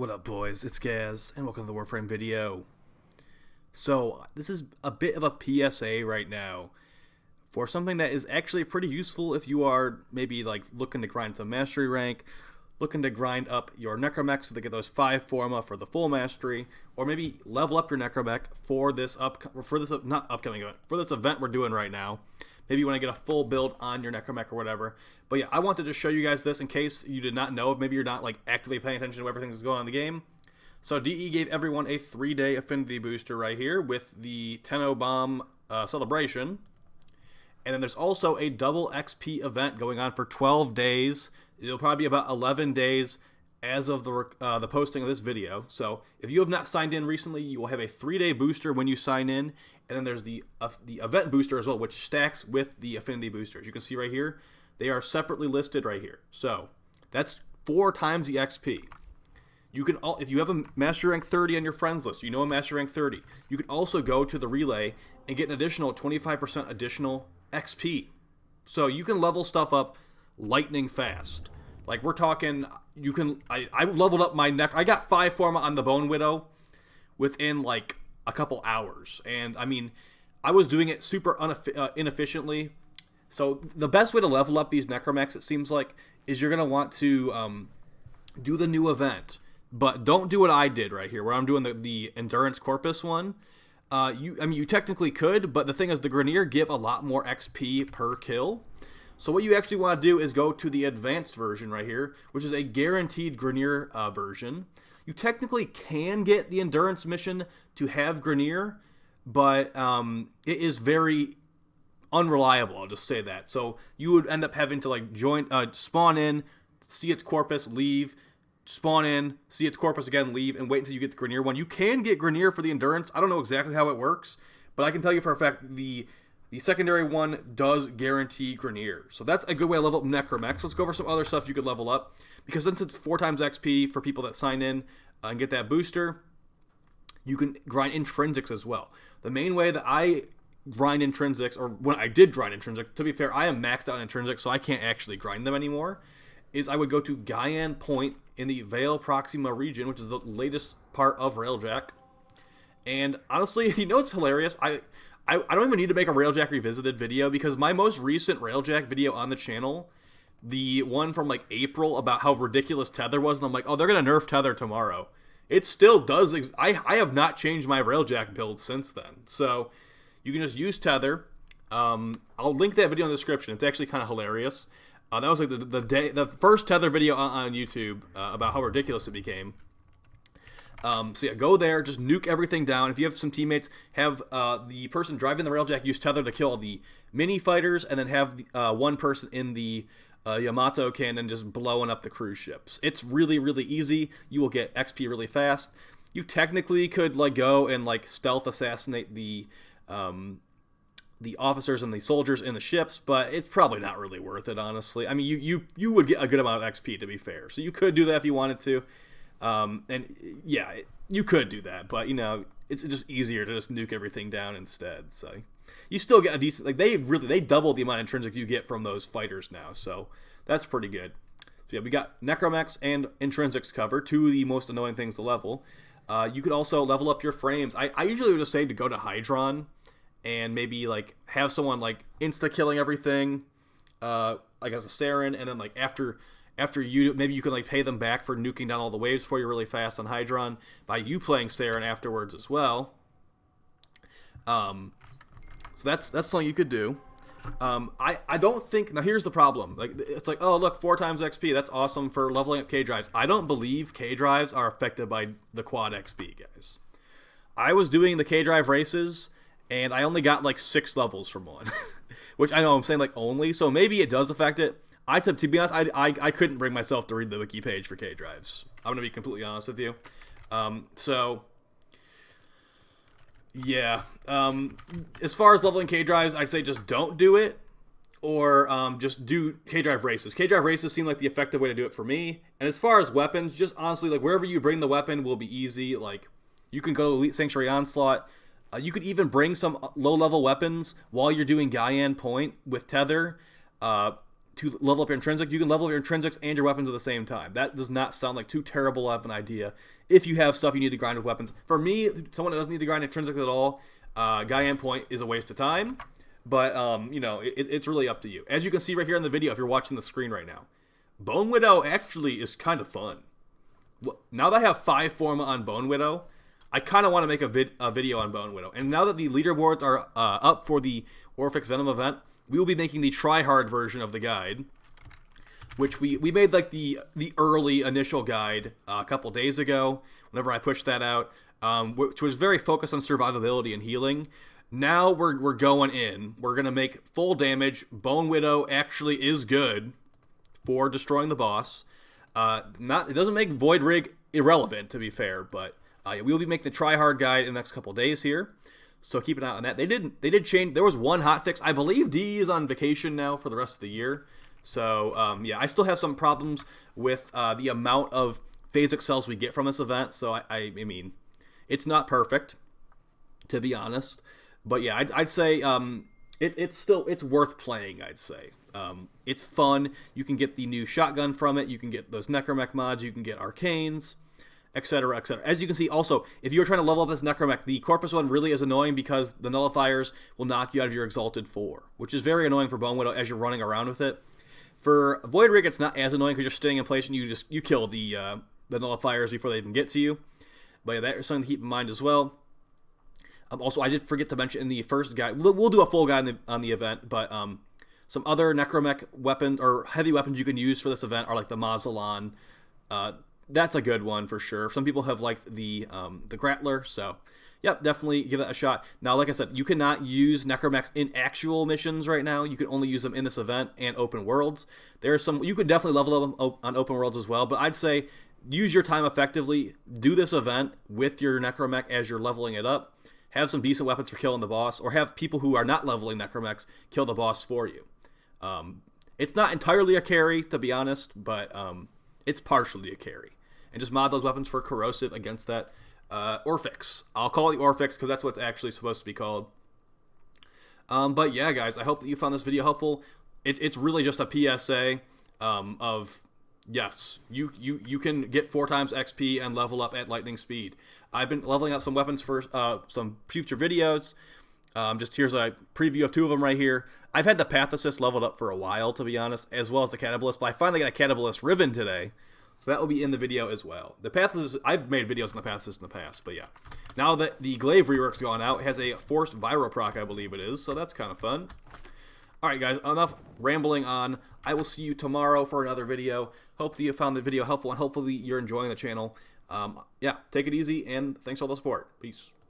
What up, boys? It's Gaz, and welcome to the Warframe video. So, this is a bit of a PSA right now for something that is actually pretty useful if you are maybe like looking to grind to mastery rank, looking to grind up your Necramech so they get those 5 Forma for the full mastery, or maybe level up your Necramech for this event we're doing right now. Maybe you want to get a full build on your Necramech or whatever. But yeah, I wanted to show you guys this in case you did not know, if maybe you're not like actively paying attention to everything that's going on in the game. So DE gave everyone a 3-day Affinity booster right here with the 10-0 bomb celebration. And then there's also a double XP event going on for 12 days. It'll probably be about 11 days as of the posting of this video. So if you have not signed in recently, you will have a 3-day booster when you sign in. And then there's the event booster as well, which stacks with the Affinity booster. As you can see right here, they are separately listed right here. So that's 4 times the XP. You can, if you have a Master Rank 30 on your friends list, you know a Master Rank 30, you can also go to the relay and get an additional 25% additional XP. So you can level stuff up lightning fast. Like we're talking, you can, I leveled up my neck. I got 5 Forma on the Bone Widow within like a couple hours. And I mean, I was doing it super inefficiently. So the best way to level up these Necramechs, it seems like, is you're going to want to do the new event. But don't do what I did right here, where I'm doing the Endurance Corpus one. You technically could, but the thing is the Grineer give a lot more XP per kill. So what you actually want to do is go to the advanced version right here, which is a guaranteed Grineer version. You technically can get the Endurance mission to have Grineer, but it is very unreliable, I'll just say that. So you would end up having to like spawn in, see its Corpus, leave, spawn in, see its Corpus again, leave, and wait until you get the Grineer one. You can get Grineer for the Endurance. I don't know exactly how it works, but I can tell you for a fact the secondary one does guarantee Grineer. So that's a good way to level up Necramech. Let's go over some other stuff you could level up. Because since it's 4 times XP for people that sign in and get that booster, you can grind intrinsics as well. The main way that I grind intrinsics, or when I did grind intrinsics, to be fair, I am maxed out on intrinsics, so I can't actually grind them anymore, is I would go to Gaian Point in the Vale Proxima region, which is the latest part of Railjack. And honestly, you know what's hilarious? I don't even need to make a Railjack Revisited video, because my most recent Railjack video on the channel, the one from like April about how ridiculous Tether was, and I'm like, oh, they're going to nerf Tether tomorrow. It still does. I have not changed my Railjack build since then. So you can just use Tether. I'll link that video in the description. It's actually kind of hilarious. That was like the first Tether video on YouTube about how ridiculous it became. So yeah, go there, just nuke everything down. If you have some teammates, have the person driving the Railjack use Tether to kill all the mini fighters, and then have one person in the Yamato cannon just blowing up the cruise ships. It's really, really easy. You will get XP really fast. You technically could like go and like stealth assassinate the officers and the soldiers in the ships, but it's probably not really worth it, honestly. I mean, you would get a good amount of XP, to be fair. So you could do that if you wanted to. And yeah, you could do that, but you know, it's just easier to just nuke everything down instead. So you still get a decent, like they double the amount of intrinsic you get from those fighters now. So that's pretty good. So yeah, we got Necramechs and intrinsics covered, 2 of the most annoying things to level. You could also level up your frames. I usually would just say to go to Hydron and maybe like have someone like insta killing everything, like as a Saren, and then like after you, maybe you can like pay them back for nuking down all the waves for you really fast on Hydron by you playing Saren afterwards as well. So that's something you could do. I don't think, now here's the problem. Like it's like, oh look, 4 times XP, that's awesome for leveling up K drives. I don't believe K drives are affected by the quad XP, guys. I was doing the K drive races and I only got like 6 levels from one, which I know I'm saying like only, so maybe it does affect it. To be honest, I couldn't bring myself to read the wiki page for K drives. I'm gonna be completely honest with you. So yeah, as far as leveling K drives, I'd say just don't do it, or just do K drive races. K drive races seem like the effective way to do it for me. And as far as weapons, just honestly, like wherever you bring the weapon will be easy. Like you can go to Elite Sanctuary Onslaught. You could even bring some low level weapons while you're doing Gaian Point with Tether. to level up your intrinsic, you can level up your intrinsics and your weapons at the same time. That does not sound like too terrible of an idea if you have stuff you need to grind with weapons. For me, someone that doesn't need to grind intrinsics at all, Guy Endpoint is a waste of time. But, you know, it's really up to you. As you can see right here in the video, if you're watching the screen right now, Bone Widow actually is kind of fun. Now that I have 5 Forma on Bone Widow, I kind of want to make a video on Bone Widow. And now that the leaderboards are up for the Orphix Venom event, we will be making the try-hard version of the guide, which we made like the early initial guide a couple days ago, whenever I pushed that out, which was very focused on survivability and healing. Now we're going in. We're going to make full damage. Bone Widow actually is good for destroying the boss. It doesn't make Void Rig irrelevant, to be fair, but we'll be making the try-hard guide in the next couple days here. So keep an eye on that. They did change. There was one hotfix. I believe DE is on vacation now for the rest of the year. So yeah, I still have some problems with the amount of phasic cells we get from this event. So I mean, it's not perfect, to be honest. But yeah, I'd say it's worth playing. I'd say it's fun. You can get the new shotgun from it. You can get those Necramech mods. You can get arcanes, etc., etc. As you can see, also, if you're trying to level up this Necramech, the Corpus one really is annoying because the nullifiers will knock you out of your Exalted 4, which is very annoying for Bone Widow as you're running around with it. For Void Rig, it's not as annoying because you're staying in place and you kill the nullifiers before they even get to you. But yeah, that's something to keep in mind as well. Also, I did forget to mention in the first guide, we'll do a full guide on the event, but some other Necramech weapons or heavy weapons you can use for this event are like the Mausoleon. That's a good one for sure. Some people have liked the Grappler, so yep, definitely give that a shot. Now, like I said, you cannot use Necramechs in actual missions right now. You can only use them in this event and open worlds. There's some you could definitely level them on open worlds as well, but I'd say use your time effectively. Do this event with your Necramech as you're leveling it up. Have some decent weapons for killing the boss, or have people who are not leveling Necramechs kill the boss for you. It's not entirely a carry, to be honest, but it's partially a carry. And just mod those weapons for corrosive against that Orphix. I'll call it the Orphix because that's what it's actually supposed to be called. But yeah, guys, I hope that you found this video helpful. It's really just a PSA of, yes, you can get 4 times XP and level up at lightning speed. I've been leveling up some weapons for some future videos. Just here's a preview of 2 of them right here. I've had the Path Assist leveled up for a while, to be honest, as well as the Catabalist, but I finally got a Catabalist Riven today, so that will be in the video as well. The Path Assist, I've made videos on the Path Assist in the past, but yeah. Now that the Glaive rework's gone out, it has a forced Viral proc, I believe it is, so that's kind of fun. Alright guys, enough rambling on. I will see you tomorrow for another video. Hopefully you found the video helpful, and hopefully you're enjoying the channel. Yeah, take it easy, and thanks for all the support. Peace.